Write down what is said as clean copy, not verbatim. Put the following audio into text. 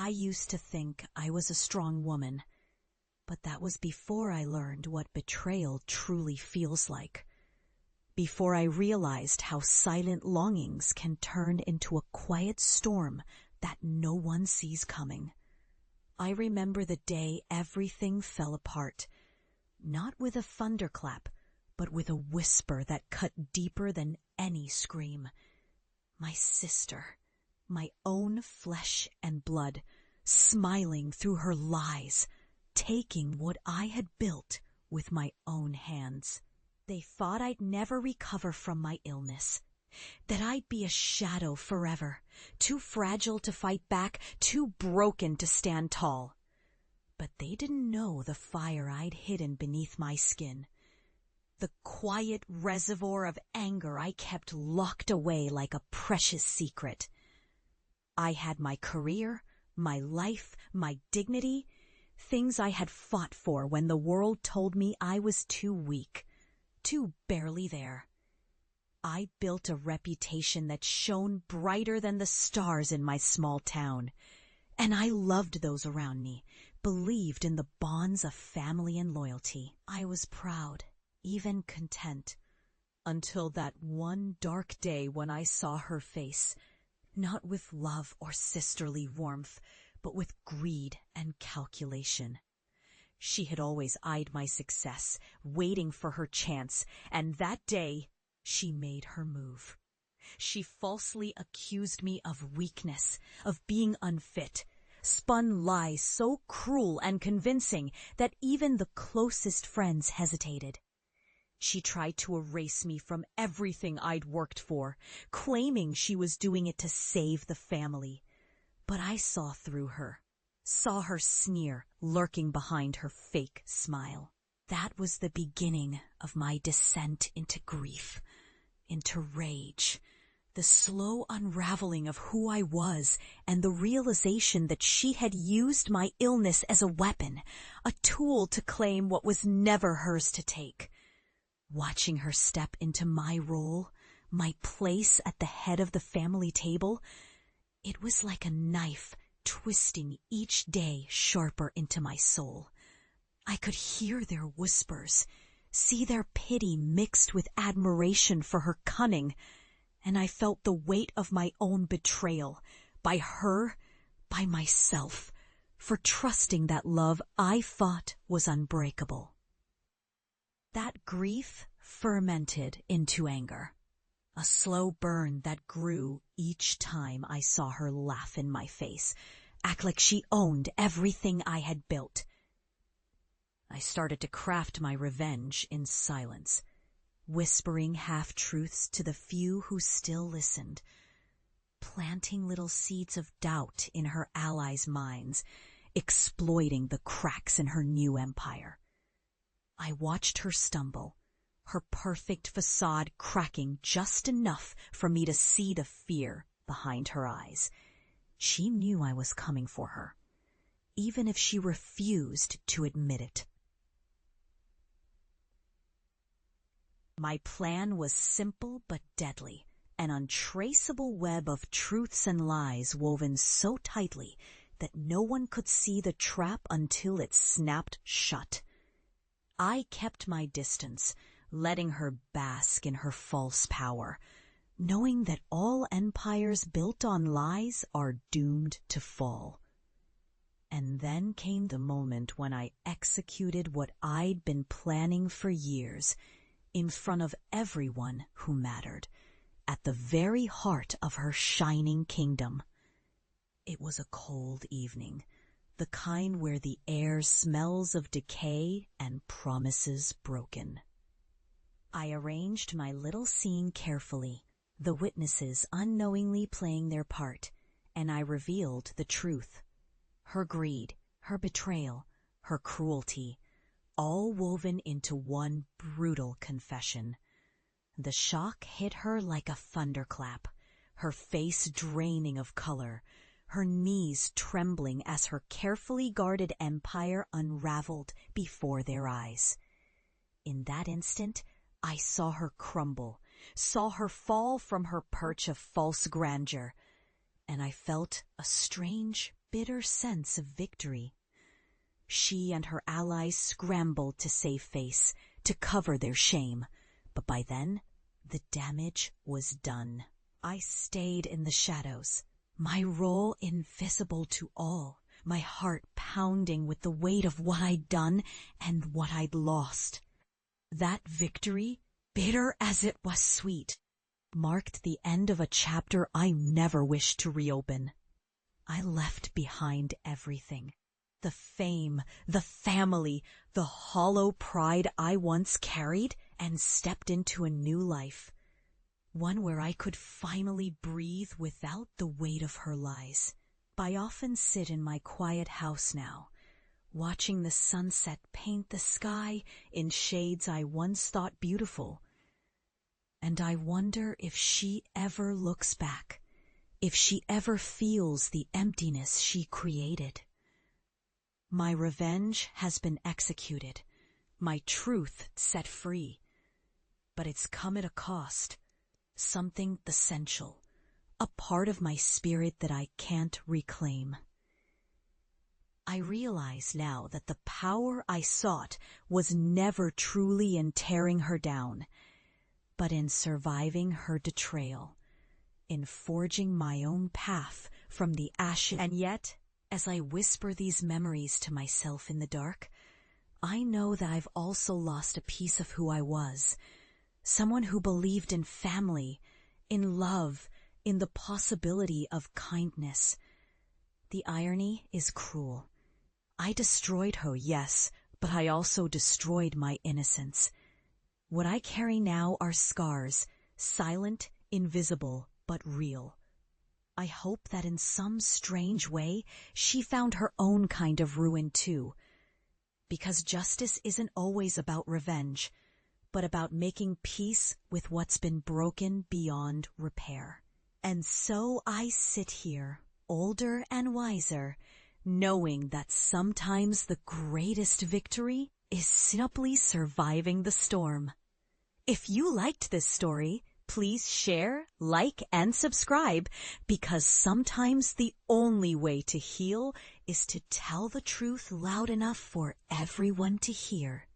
I used to think I was a strong woman, but that was before I learned what betrayal truly feels like. Before I realized how silent longings can turn into a quiet storm that no one sees coming. I remember the day everything fell apart, not with a thunderclap, but with a whisper that cut deeper than any scream. My sister, my own flesh and blood, smiling through her lies, taking what I had built with my own hands. They thought I'd never recover from my illness, that I'd be a shadow forever, too fragile to fight back, too broken to stand tall. But they didn't know the fire I'd hidden beneath my skin, the quiet reservoir of anger I kept locked away like a precious secret. I had my career, my life, my dignity, things I had fought for when the world told me I was too weak, too barely there. I built a reputation that shone brighter than the stars in my small town, and I loved those around me, believed in the bonds of family and loyalty. I was proud, even content, until that one dark day when I saw her face, not with love or sisterly warmth, but with greed and calculation. She had always eyed my success, waiting for her chance, and that day she made her move. She falsely accused me of weakness, of being unfit, spun lies so cruel and convincing that even the closest friends hesitated. She tried to erase me from everything I'd worked for, claiming she was doing it to save the family. But I saw through her, saw her sneer lurking behind her fake smile. That was the beginning of my descent into grief, into rage, the slow unraveling of who I was, and the realization that she had used my illness as a weapon, a tool to claim what was never hers to take. Watching her step into my role, my place at the head of the family table, it was like a knife twisting each day sharper into my soul. I could hear their whispers, see their pity mixed with admiration for her cunning, and I felt the weight of my own betrayal, by her, by myself, for trusting that love I thought was unbreakable. That grief fermented into anger, a slow burn that grew each time I saw her laugh in my face, act like she owned everything I had built. I started to craft my revenge in silence, whispering half-truths to the few who still listened, planting little seeds of doubt in her allies' minds, exploiting the cracks in her new empire. I watched her stumble, her perfect facade cracking just enough for me to see the fear behind her eyes. She knew I was coming for her, even if she refused to admit it. My plan was simple but deadly, an untraceable web of truths and lies woven so tightly that no one could see the trap until it snapped shut. I kept my distance, letting her bask in her false power, knowing that all empires built on lies are doomed to fall. And then came the moment when I executed what I'd been planning for years, in front of everyone who mattered, at the very heart of her shining kingdom. It was a cold evening, the kind where the air smells of decay and promises broken. I arranged my little scene carefully, the witnesses unknowingly playing their part, and I revealed the truth. Her greed, her betrayal, her cruelty, all woven into one brutal confession. The shock hit her like a thunderclap, her face draining of color, her knees trembling as her carefully guarded empire unraveled before their eyes. In that instant, I saw her crumble, saw her fall from her perch of false grandeur, and I felt a strange, bitter sense of victory. She and her allies scrambled to save face, to cover their shame, but by then, the damage was done. I stayed in the shadows, my role invisible to all, my heart pounding with the weight of what I'd done and what I'd lost. That victory, bitter as it was sweet, marked the end of a chapter I never wished to reopen. I left behind everything. The fame, the family, the hollow pride I once carried, and stepped into a new life. One where I could finally breathe without the weight of her lies. I often sit in my quiet house now, watching the sunset paint the sky in shades I once thought beautiful. And I wonder if she ever looks back, if she ever feels the emptiness she created. My revenge has been executed, my truth set free, but it's come at a cost, something essential, a part of my spirit that I can't reclaim. I realize now that the power I sought was never truly in tearing her down, but in surviving her betrayal, in forging my own path from the ashes. And yet, as I whisper these memories to myself in the dark, I know that I've also lost a piece of who I was, someone who believed in family, in love, in the possibility of kindness. The irony is cruel. I destroyed her, yes, but I also destroyed my innocence. What I carry now are scars, silent, invisible, but real. I hope that in some strange way she found her own kind of ruin too. Because justice isn't always about revenge, but about making peace with what's been broken beyond repair. And so I sit here, older and wiser, knowing that sometimes the greatest victory is simply surviving the storm. If you liked this story, please share, like, and subscribe, because sometimes the only way to heal is to tell the truth loud enough for everyone to hear.